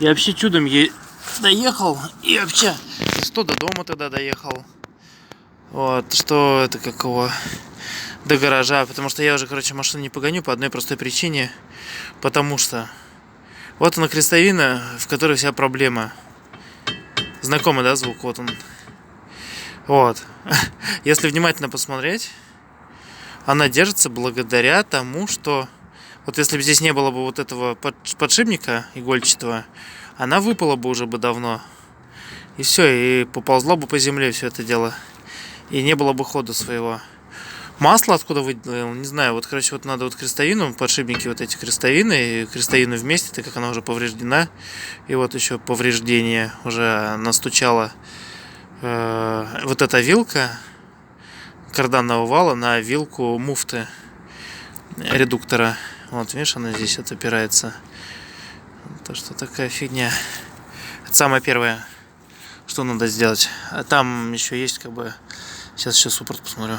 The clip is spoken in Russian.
Я вообще чудом доехал. И вообще 100 до дома тогда доехал. Вот, что это какого? До гаража. Потому что я уже, короче, машину не погоню по одной простой причине. Потому что вот она крестовина, в которой вся проблема. Знакомый, да, звук? Вот он. Вот. Если внимательно посмотреть, она держится благодаря тому, что вот если бы здесь не было бы вот этого подшипника игольчатого, она выпала бы уже бы давно. И все, и поползла бы по земле все это дело. И не было бы хода своего. Масло откуда выделил, не знаю. Вот, короче, вот надо вот крестовину, подшипники вот эти крестовины, и крестовину вместе, так как она уже повреждена. И вот еще повреждение уже настучала вот эта вилка карданного вала на вилку муфты редуктора. Вот, видишь, она здесь вот опирается. То, что такая фигня. Это самое первое, что надо сделать. А там еще есть как бы... Сейчас еще суппорт посмотрю.